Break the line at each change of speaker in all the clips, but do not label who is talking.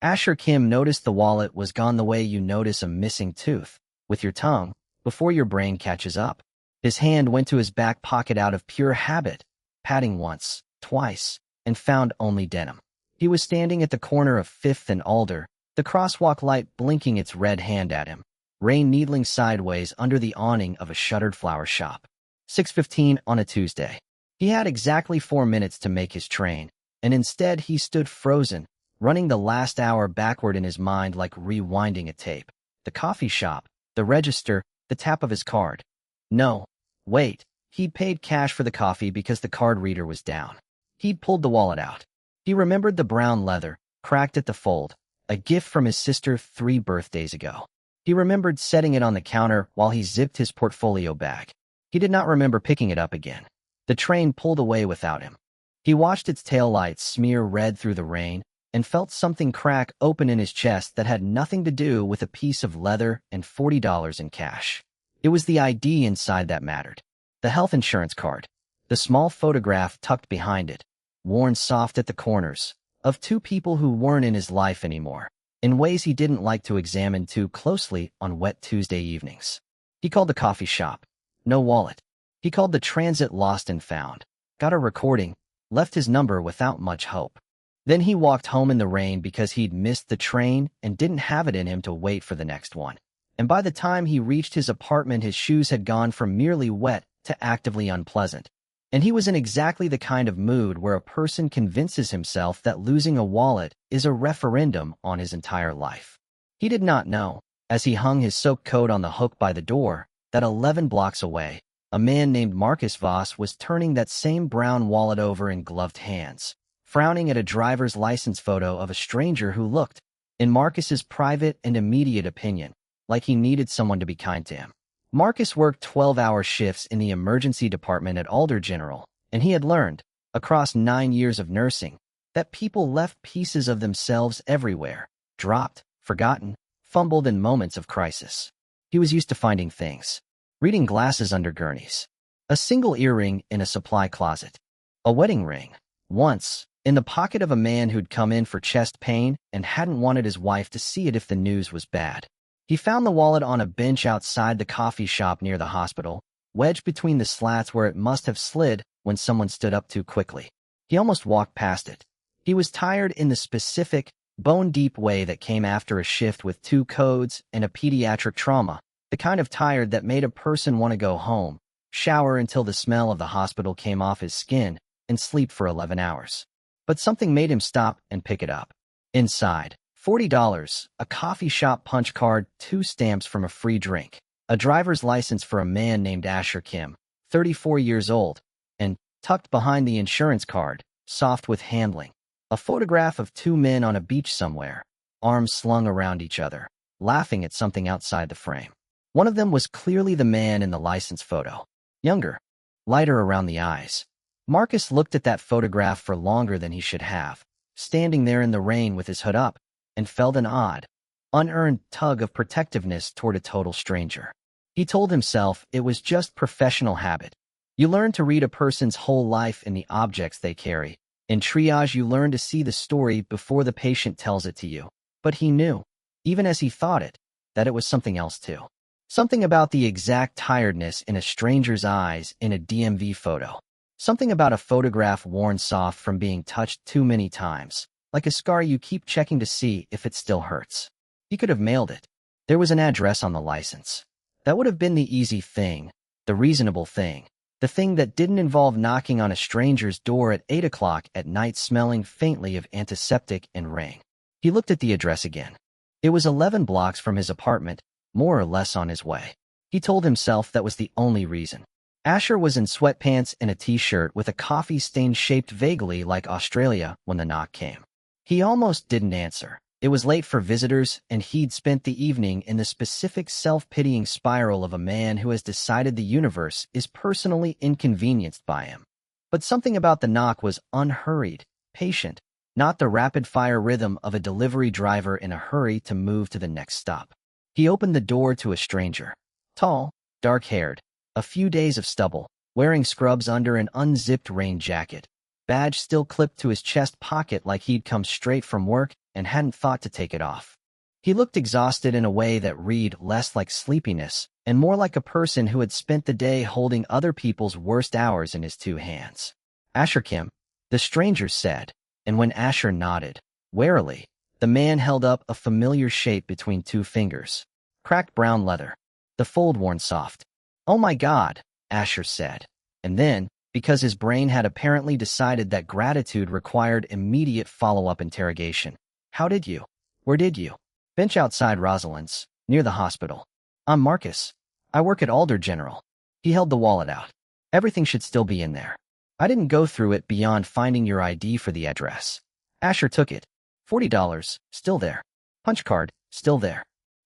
Asher Kim noticed the wallet was gone the way you notice a missing tooth, with your tongue, before your brain catches up. His hand went to his back pocket out of pure habit, patting once, twice, and found only denim. He was standing at the corner of 5th and Alder, the crosswalk light blinking its red hand at him, rain needling sideways under the awning of a shuttered flower shop. 6:15 on a Tuesday. He had exactly 4 minutes to make his train, and instead he stood frozen, running the last hour backward in his mind like rewinding a tape. The coffee shop, the register, the tap of his card. No, wait, he'd paid cash for the coffee because the card reader was down. He'd pulled the wallet out. He remembered the brown leather, cracked at the fold, a gift from his sister 3 birthdays ago. He remembered setting it on the counter while he zipped his portfolio bag. He did not remember picking it up again. The train pulled away without him. He watched its taillights smear red through the rain and felt something crack open in his chest that had nothing to do with a piece of leather and $40 in cash. It was the ID inside that mattered. The health insurance card. The small photograph tucked behind it, worn soft at the corners, of 2 people who weren't in his life anymore, in ways he didn't like to examine too closely on wet Tuesday evenings. He called the coffee shop. No wallet. He called the transit lost and found, got a recording, left his number without much hope. Then he walked home in the rain because he'd missed the train and didn't have it in him to wait for the next one. And by the time he reached his apartment, his shoes had gone from merely wet to actively unpleasant. And he was in exactly the kind of mood where a person convinces himself that losing a wallet is a referendum on his entire life. He did not know, as he hung his soaked coat on the hook by the door, that 11 blocks away, a man named Marcus Voss was turning that same brown wallet over in gloved hands, frowning at a driver's license photo of a stranger who looked, in Marcus's private and immediate opinion, like he needed someone to be kind to him. Marcus worked 12-hour shifts in the emergency department at Alder General, and he had learned, across 9 years of nursing, that people left pieces of themselves everywhere, dropped, forgotten, fumbled in moments of crisis. He was used to finding things. Reading glasses under gurneys. A single earring in a supply closet. A wedding ring. Once, in the pocket of a man who'd come in for chest pain and hadn't wanted his wife to see it if the news was bad. He found the wallet on a bench outside the coffee shop near the hospital, wedged between the slats where it must have slid when someone stood up too quickly. He almost walked past it. He was tired in the specific, bone-deep way that came after a shift with 2 codes and a pediatric trauma, the kind of tired that made a person want to go home, shower until the smell of the hospital came off his skin, and sleep for 11 hours. But something made him stop and pick it up. Inside, $40, a coffee shop punch card, 2 stamps from a free drink, a driver's license for a man named Asher Kim, 34 years old, and, tucked behind the insurance card, soft with handling, a photograph of 2 men on a beach somewhere, arms slung around each other, laughing at something outside the frame. One of them was clearly the man in the license photo. Younger, lighter around the eyes. Marcus looked at that photograph for longer than he should have, standing there in the rain with his hood up, and felt an odd, unearned tug of protectiveness toward a total stranger. He told himself it was just professional habit. You learn to read a person's whole life in the objects they carry. In triage, you learn to see the story before the patient tells it to you. But he knew, even as he thought it, that it was something else too. Something about the exact tiredness in a stranger's eyes in a DMV photo. Something about a photograph worn soft from being touched too many times, like a scar you keep checking to see if it still hurts. He could have mailed it. There was an address on the license. That would have been the easy thing, the reasonable thing, the thing that didn't involve knocking on a stranger's door at 8 o'clock at night smelling faintly of antiseptic and rain. He looked at the address again. It was 11 blocks from his apartment, more or less on his way. He told himself that was the only reason. Asher was in sweatpants and a t-shirt with a coffee stain shaped vaguely like Australia when the knock came. He almost didn't answer. It was late for visitors, and he'd spent the evening in the specific self-pitying spiral of a man who has decided the universe is personally inconvenienced by him. But something about the knock was unhurried, patient, not the rapid-fire rhythm of a delivery driver in a hurry to move to the next stop. He opened the door to a stranger. Tall, dark-haired, a few days of stubble, wearing scrubs under an unzipped rain jacket, badge still clipped to his chest pocket like he'd come straight from work and hadn't thought to take it off. He looked exhausted in a way that read less like sleepiness and more like a person who had spent the day holding other people's worst hours in his two hands. "Asher Kim," the stranger said, and when Asher nodded, warily, the man held up a familiar shape between two fingers. Cracked brown leather, the fold worn soft. "Oh my God," Asher said. And then, because his brain had apparently decided that gratitude required immediate follow-up interrogation. "How did you? Where did you?" "Bench outside Rosalind's, near the hospital. I'm Marcus. I work at Alder General." He held the wallet out. "Everything should still be in there. I didn't go through it beyond finding your ID for the address." Asher took it. $40, still there. Punch card, still there.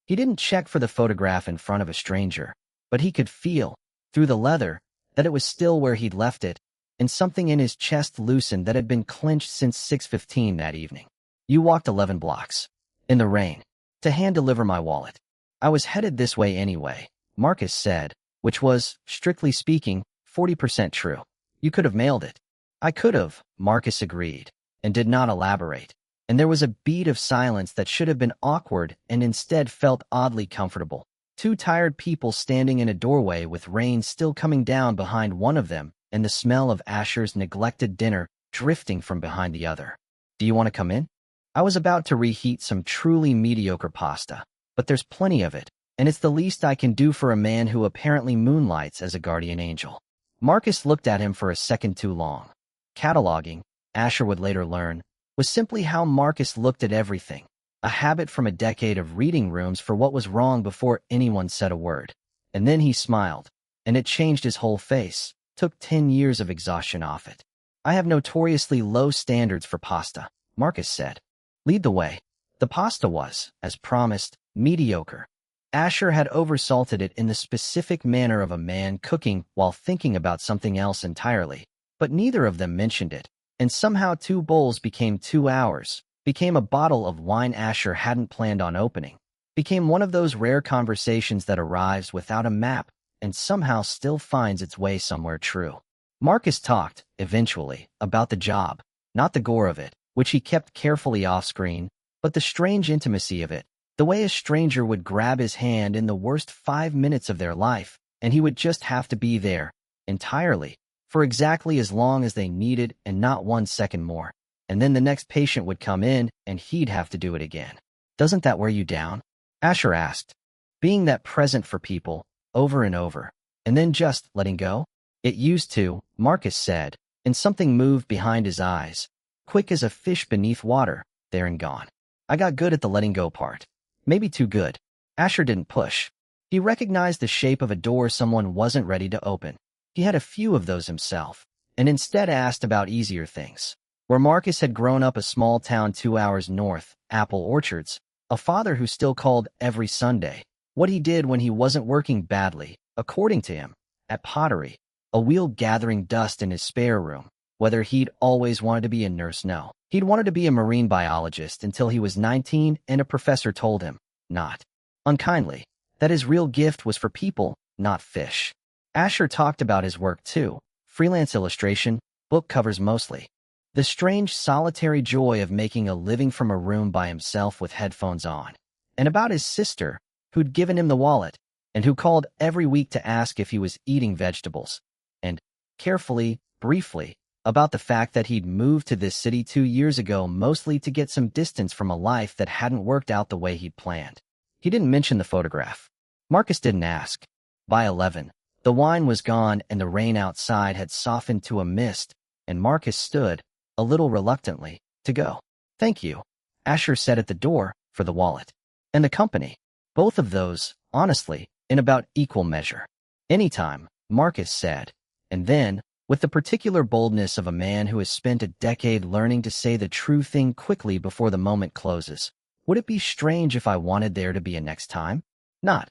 He didn't check for the photograph in front of a stranger, but he could feel, through the leather, that it was still where he'd left it, and something in his chest loosened that had been clenched since 6:15 that evening. "You walked 11 blocks. In the rain. To hand-deliver my wallet." "I was headed this way anyway," Marcus said, which was, strictly speaking, 40% true. "You could have mailed it." "I could have," Marcus agreed, and did not elaborate. And there was a beat of silence that should have been awkward and instead felt oddly comfortable. Two tired people standing in a doorway with rain still coming down behind one of them and the smell of Asher's neglected dinner drifting from behind the other. "Do you want to come in?" "I was about to reheat some truly mediocre pasta, but there's plenty of it, and it's the least I can do for a man who apparently moonlights as a guardian angel." Marcus looked at him for a second too long. Cataloging, Asher would later learn, was simply how Marcus looked at everything, a habit from a decade of reading rooms for what was wrong before anyone said a word. And then he smiled, and it changed his whole face, took 10 years of exhaustion off it. "I have notoriously low standards for pasta," Marcus said. "Lead the way." The pasta was, as promised, mediocre. Asher had oversalted it in the specific manner of a man cooking while thinking about something else entirely, but neither of them mentioned it. And somehow 2 bowls became 2 hours, became a bottle of wine Asher hadn't planned on opening, became one of those rare conversations that arrives without a map and somehow still finds its way somewhere true. Marcus talked, eventually, about the job, not the gore of it, which he kept carefully off-screen, but the strange intimacy of it, the way a stranger would grab his hand in the worst 5 minutes of their life, and he would just have to be there, entirely, for exactly as long as they needed and not 1 second more. And then the next patient would come in and he'd have to do it again. "Doesn't that wear you down?" Asher asked. "Being that present for people, over and over, and then just letting go?" "It used to," Marcus said, and something moved behind his eyes, quick as a fish beneath water, there and gone. "I got good at the letting go part. Maybe too good." Asher didn't push. He recognized the shape of a door someone wasn't ready to open. He had a few of those himself, and instead asked about easier things. Where Marcus had grown up a small town 2 hours north, apple orchards, a father who still called every Sunday, what he did when he wasn't working badly, according to him, at pottery, a wheel gathering dust in his spare room, whether he'd always wanted to be a nurse, no. He'd wanted to be a marine biologist until he was 19 and a professor told him, not unkindly, that his real gift was for people, not fish. Asher talked about his work too, freelance illustration, book covers mostly. The strange solitary joy of making a living from a room by himself with headphones on. And about his sister, who'd given him the wallet, and who called every week to ask if he was eating vegetables. And, carefully, briefly, about the fact that he'd moved to this city 2 years ago mostly to get some distance from a life that hadn't worked out the way he'd planned. He didn't mention the photograph. Marcus didn't ask. By 11, the wine was gone and the rain outside had softened to a mist, and Marcus stood, a little reluctantly, to go. "Thank you," Asher said at the door, for the wallet. "And the company." Both of those, honestly, in about equal measure. "Anytime," Marcus said, and then, with the particular boldness of a man who has spent a decade learning to say the true thing quickly before the moment closes, "Would it be strange if I wanted there to be a next time? Not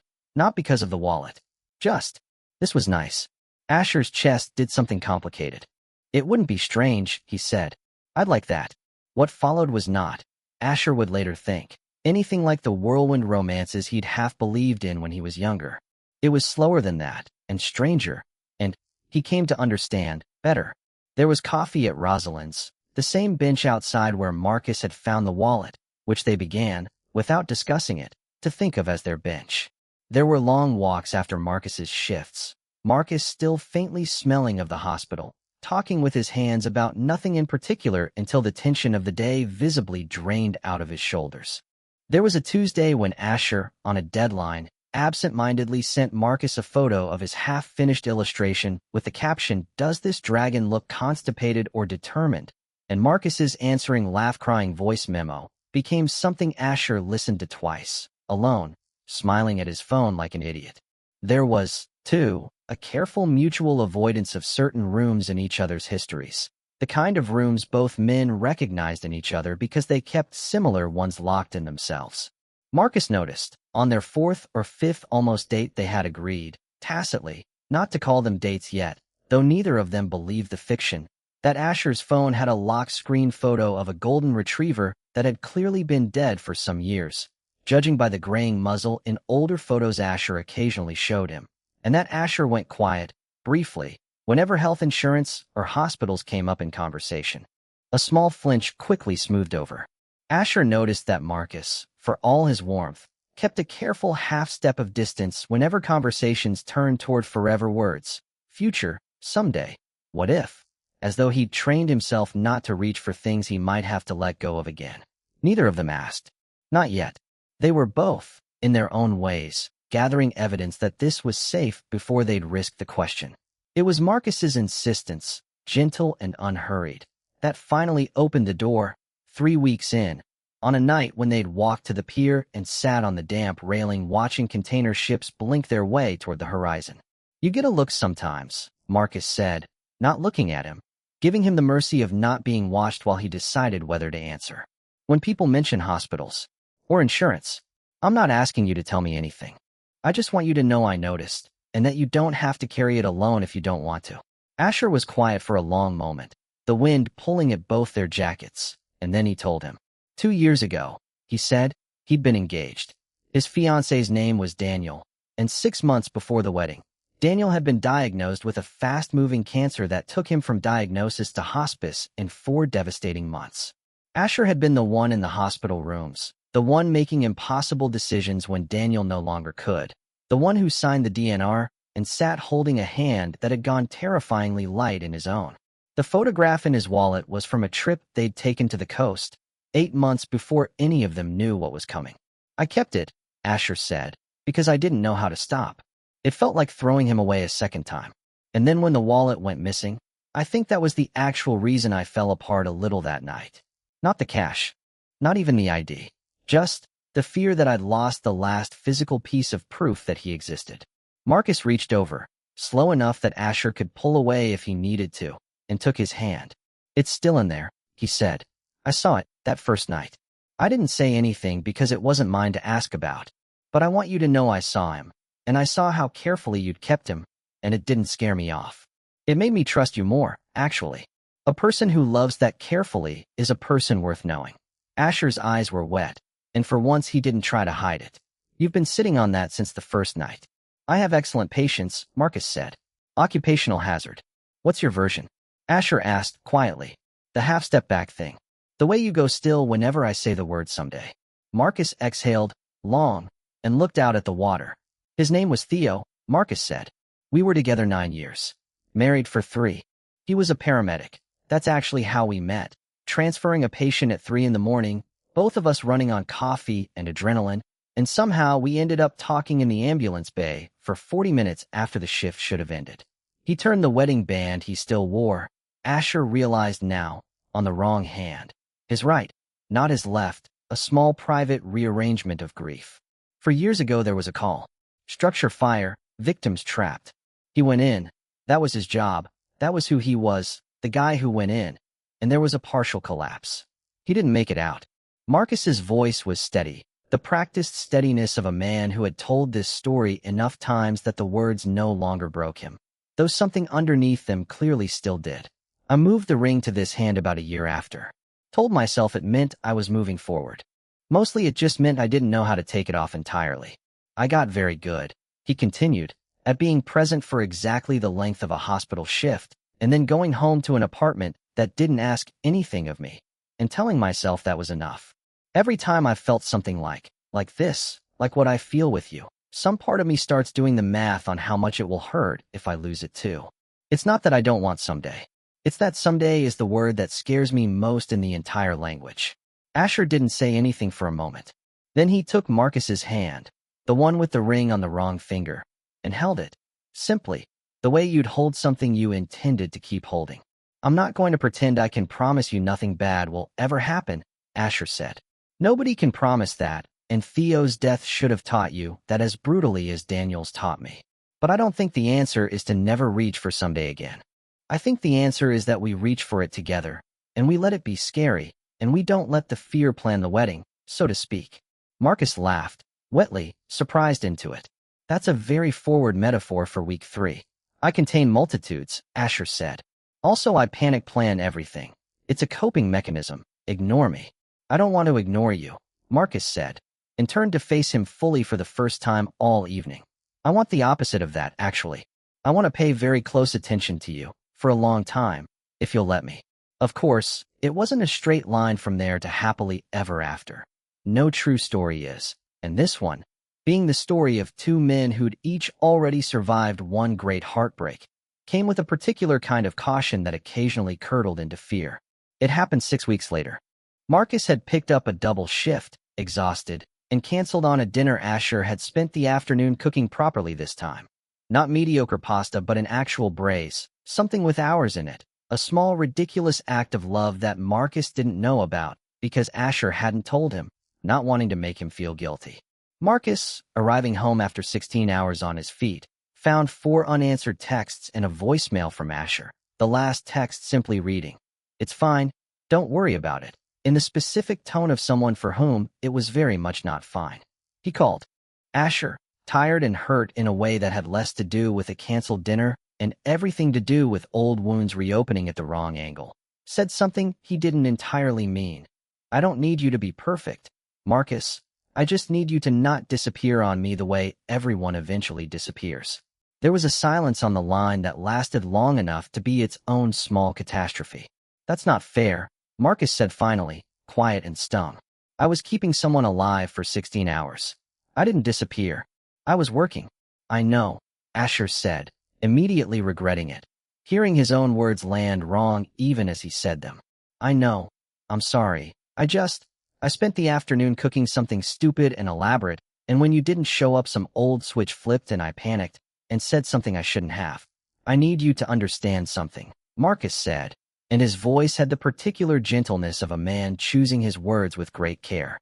because of the wallet. Just, this was nice." Asher's chest did something complicated. "It wouldn't be strange," he said. "I'd like that." What followed was not, Asher would later think, anything like the whirlwind romances he'd half believed in when he was younger. It was slower than that, and stranger, and, he came to understand, better. There was coffee at Rosalind's, the same bench outside where Marcus had found the wallet, which they began, without discussing it, to think of as their bench. There were long walks after Marcus's shifts, Marcus still faintly smelling of the hospital, talking with his hands about nothing in particular until the tension of the day visibly drained out of his shoulders. There was a Tuesday when Asher, on a deadline, absent-mindedly sent Marcus a photo of his half-finished illustration with the caption, "Does this dragon look constipated or determined?" And Marcus's answering laugh-crying voice memo became something Asher listened to twice, alone, smiling at his phone like an idiot. There was, too, a careful mutual avoidance of certain rooms in each other's histories, the kind of rooms both men recognized in each other because they kept similar ones locked in themselves. Marcus noticed, on their fourth or fifth almost date they had agreed, tacitly, not to call them dates yet, though neither of them believed the fiction, that Asher's phone had a lock-screen photo of a golden retriever that had clearly been dead for some years, judging by the graying muzzle in older photos Asher occasionally showed him, and that Asher went quiet, briefly, whenever health insurance or hospitals came up in conversation. A small flinch quickly smoothed over. Asher noticed that Marcus, for all his warmth, kept a careful half-step of distance whenever conversations turned toward forever words, future, someday, what if, as though he'd trained himself not to reach for things he might have to let go of again. Neither of them asked. Not yet. They were both, in their own ways, gathering evidence that this was safe before they'd risk the question. It was Marcus's insistence, gentle and unhurried, that finally opened the door, 3 weeks in, on a night when they'd walked to the pier and sat on the damp railing watching container ships blink their way toward the horizon. "You get a look sometimes," Marcus said, not looking at him, giving him the mercy of not being watched while he decided whether to answer. "When people mention hospitals, or insurance, I'm not asking you to tell me anything. I just want you to know I noticed, and that you don't have to carry it alone if you don't want to." Asher was quiet for a long moment, the wind pulling at both their jackets, and then he told him. 2 years ago, he said, he'd been engaged. His fiancé's name was Daniel, and 6 months before the wedding, Daniel had been diagnosed with a fast-moving cancer that took him from diagnosis to hospice in 4 devastating months. Asher had been the one in the hospital rooms, the one making impossible decisions when Daniel no longer could, the one who signed the DNR and sat holding a hand that had gone terrifyingly light in his own. The photograph in his wallet was from a trip they'd taken to the coast, 8 months before any of them knew what was coming. "I kept it," Asher said, "because I didn't know how to stop." It felt like throwing him away a second time. And then when the wallet went missing, I think that was the actual reason I fell apart a little that night. Not the cash, not even the ID, just the fear that I'd lost the last physical piece of proof that he existed. Marcus reached over, slow enough that Asher could pull away if he needed to, and took his hand. "It's still in there," he said. "I saw it that first night. I didn't say anything because it wasn't mine to ask about, but I want you to know I saw him, and I saw how carefully you'd kept him, and it didn't scare me off. It made me trust you more, actually. A person who loves that carefully is a person worth knowing." Asher's eyes were wet, and for once he didn't try to hide it. "You've been sitting on that since the first night." "I have excellent patience," Marcus said. "Occupational hazard. What's your version?" Asher asked, quietly. "The half-step back thing. The way you go still whenever I say the word someday." Marcus exhaled, long, and looked out at the water. "His name was Theo," Marcus said. "We were together 9 years. Married for 3. He was a paramedic. That's actually how we met. Transferring a patient at 3 in the morning, both of us running on coffee and adrenaline, and somehow we ended up talking in the ambulance bay for 40 minutes after the shift should have ended." He turned the wedding band he still wore, Asher realized now, on the wrong hand. His right, not his left, a small private rearrangement of grief. For years ago there was a call. Structure fire, victims trapped. He went in. That was his job. That was who he was, the guy who went in. And there was a partial collapse. He didn't make it out. Marcus's voice was steady, the practiced steadiness of a man who had told this story enough times that the words no longer broke him, though something underneath them clearly still did. "I moved the ring to this hand about a year after. Told myself it meant I was moving forward. Mostly it just meant I didn't know how to take it off entirely. I got very good," he continued, "at being present for exactly the length of a hospital shift, and then going home to an apartment that didn't ask anything of me, and telling myself that was enough. Every time I've felt something like this, like what I feel with you, some part of me starts doing the math on how much it will hurt if I lose it too. It's not that I don't want someday. It's that someday is the word that scares me most in the entire language. Asher didn't say anything for a moment. Then he took Marcus's hand, the one with the ring on the wrong finger, and held it. Simply, the way you'd hold something you intended to keep holding. I'm not going to pretend I can promise you nothing bad will ever happen, Asher said. Nobody can promise that, and Theo's death should have taught you that as brutally as Daniel's taught me. But I don't think the answer is to never reach for someday again. I think the answer is that we reach for it together, and we let it be scary, and we don't let the fear plan the wedding, so to speak. Marcus laughed, wetly, surprised into it. That's a very forward metaphor for week 3. I contain multitudes, Asher said. Also, I panic plan everything. It's a coping mechanism. Ignore me. I don't want to ignore you, Marcus said, and turned to face him fully for the first time all evening. I want the opposite of that, actually. I want to pay very close attention to you, for a long time, if you'll let me. Of course, it wasn't a straight line from there to happily ever after. No true story is, and this one, being the story of two men who'd each already survived one great heartbreak, came with a particular kind of caution that occasionally curdled into fear. It happened 6 weeks later. Marcus had picked up a double shift, exhausted, and canceled on a dinner Asher had spent the afternoon cooking properly this time. Not mediocre pasta, but an actual braise, something with hours in it, a small ridiculous act of love that Marcus didn't know about because Asher hadn't told him, not wanting to make him feel guilty. Marcus, arriving home after 16 hours on his feet, found 4 unanswered texts and a voicemail from Asher, the last text simply reading, "It's fine, don't worry about it," in the specific tone of someone for whom it was very much not fine. He called. Asher, tired and hurt in a way that had less to do with a canceled dinner and everything to do with old wounds reopening at the wrong angle, said something he didn't entirely mean. "I don't need you to be perfect, Marcus. I just need you to not disappear on me the way everyone eventually disappears." There was a silence on the line that lasted long enough to be its own small catastrophe. "That's not fair," Marcus said finally, quiet and stung. "I was keeping someone alive for 16 hours. I didn't disappear. I was working." "I know," Asher said, immediately regretting it, hearing his own words land wrong even as he said them. "I know. I'm sorry. I spent the afternoon cooking something stupid and elaborate, and when you didn't show up some old switch flipped and I panicked and said something I shouldn't have. I need you to understand something," Marcus said, and his voice had the particular gentleness of a man choosing his words with great care.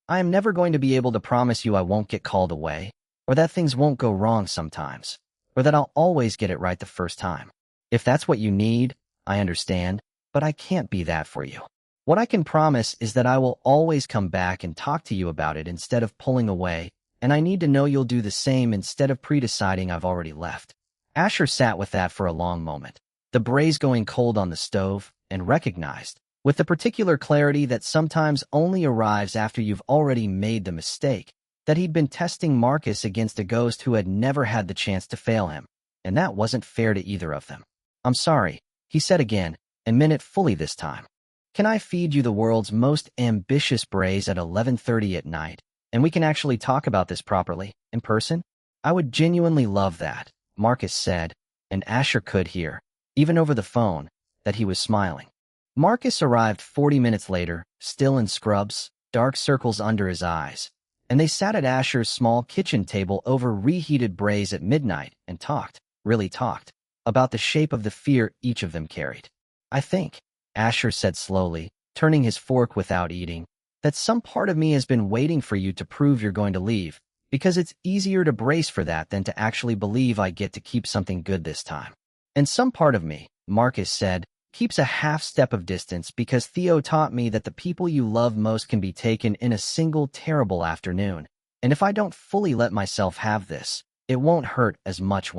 "I am never going to be able to promise you I won't get called away, or that things won't go wrong sometimes, or that I'll always get it right the first time. If that's what you need, I understand, but I can't be that for you. What I can promise is that I will always come back and talk to you about it instead of pulling away, and I need to know you'll do the same instead of pre-deciding I've already left." Asher sat with that for a long moment, the braise going cold on the stove, and recognized, with the particular clarity that sometimes only arrives after you've already made the mistake, that he'd been testing Marcus against a ghost who had never had the chance to fail him, and that wasn't fair to either of them. "I'm sorry," he said again, and meant it fully this time. "Can I feed you the world's most ambitious braise at 11:30 at night, and we can actually talk about this properly, in person? I would genuinely love that," Marcus said, and Asher could hear, even over the phone, that he was smiling. Marcus arrived 40 minutes later, still in scrubs, dark circles under his eyes, and they sat at Asher's small kitchen table over reheated braise at midnight and talked, really talked, about the shape of the fear each of them carried. "I think," Asher said slowly, turning his fork without eating, "that some part of me has been waiting for you to prove you're going to leave, because it's easier to brace for that than to actually believe I get to keep something good this time. And some part of me," Marcus said, "keeps a half step of distance because Theo taught me that the people you love most can be taken in a single terrible afternoon, and if I don't fully let myself have this, it won't hurt as much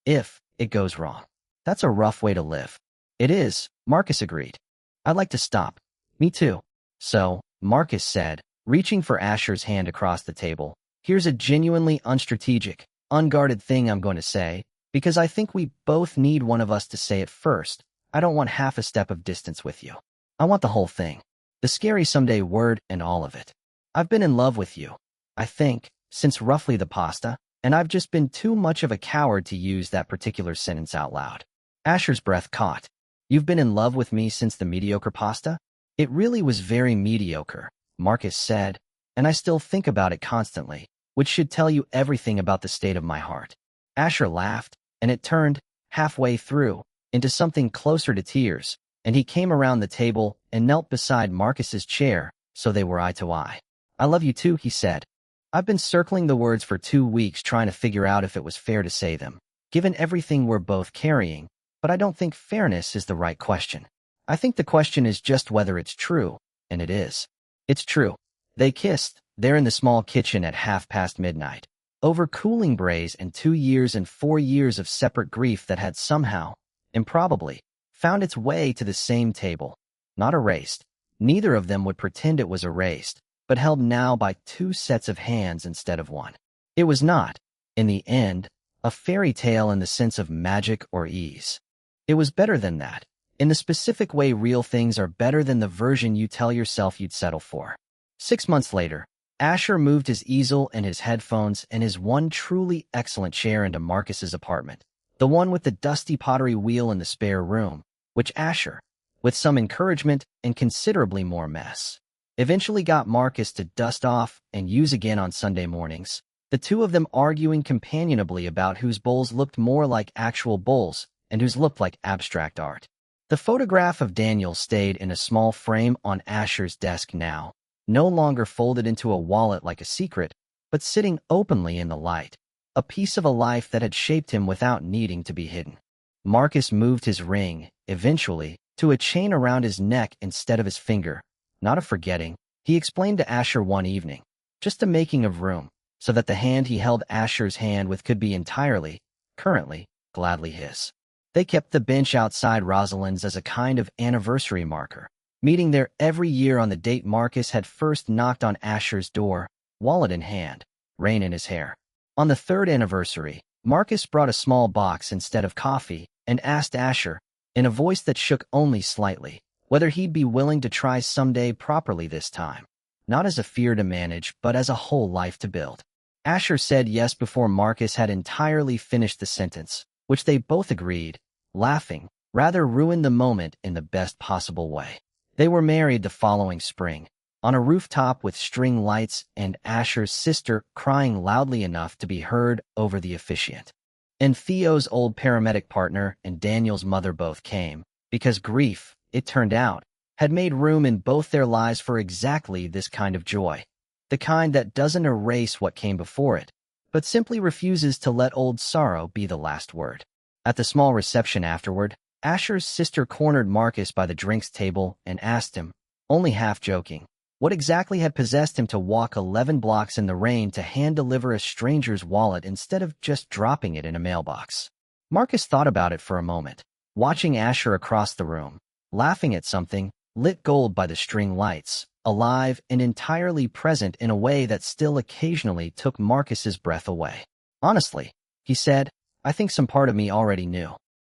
if it goes wrong. That's a rough way to live." "It is," Marcus agreed. "I'd like to stop." "Me too." "So," Marcus said, reaching for Asher's hand across the table, "here's a genuinely unstrategic, unguarded thing I'm going to say, because I think we both need one of us to say it first. I don't want half a step of distance with you. I want the whole thing. The scary someday word and all of it. I've been in love with you, I think, since roughly the pasta, and I've just been too much of a coward to use that particular sentence out loud. Asher's breath caught. You've been in love with me since the mediocre pasta? It really was very mediocre, Marcus said, and I still think about it constantly, which should tell you everything about the state of my heart. Asher laughed, and it turned, halfway through, into something closer to tears, and he came around the table and knelt beside Marcus's chair, so they were eye to eye. I love you too, he said. I've been circling the words for 2 weeks trying to figure out if it was fair to say them, given everything we're both carrying, but I don't think fairness is the right question. I think the question is just whether it's true, and it is. It's true. They kissed, there in the small kitchen at midnight, over cooling braise and 2 years and 4 years of separate grief that had somehow, improbably, found its way to the same table. Not erased. Neither of them would pretend it was erased, but held now by 2 sets of hands instead of one. It was not, in the end, a fairy tale in the sense of magic or ease. It was better than that, in the specific way real things are better than the version you tell yourself you'd settle for. 6 months later, Asher moved his easel and his headphones and his one truly excellent chair into Marcus's apartment, the one with the dusty pottery wheel in the spare room, which Asher, with some encouragement and considerably more mess, eventually got Marcus to dust off and use again on Sunday mornings, the two of them arguing companionably about whose bowls looked more like actual bowls and whose looked like abstract art. The photograph of Daniel stayed in a small frame on Asher's desk now, no longer folded into a wallet like a secret, but sitting openly in the light, a piece of a life that had shaped him without needing to be hidden. Marcus moved his ring, eventually, to a chain around his neck instead of his finger. Not a forgetting, he explained to Asher one evening, just a making of room, so that the hand he held Asher's hand with could be entirely, currently, gladly his. They kept the bench outside Rosalind's as a kind of anniversary marker, meeting there every year on the date Marcus had first knocked on Asher's door, wallet in hand, rain in his hair. On the 3rd anniversary, Marcus brought a small box instead of coffee and asked Asher, in a voice that shook only slightly, whether he'd be willing to try someday properly this time, not as a fear to manage but as a whole life to build. Asher said yes before Marcus had entirely finished the sentence, which they both agreed, laughing, rather ruined the moment in the best possible way. They were married the following spring, on a rooftop with string lights and Asher's sister crying loudly enough to be heard over the officiant. And Theo's old paramedic partner and Daniel's mother both came, because grief, it turned out, had made room in both their lives for exactly this kind of joy. The kind that doesn't erase what came before it, but simply refuses to let old sorrow be the last word. At the small reception afterward, Asher's sister cornered Marcus by the drinks table and asked him, only half joking, what exactly had possessed him to walk 11 blocks in the rain to hand-deliver a stranger's wallet instead of just dropping it in a mailbox. Marcus thought about it for a moment, watching Asher across the room, laughing at something, lit gold by the string lights, alive and entirely present in a way that still occasionally took Marcus's breath away. Honestly, he said, I think some part of me already knew.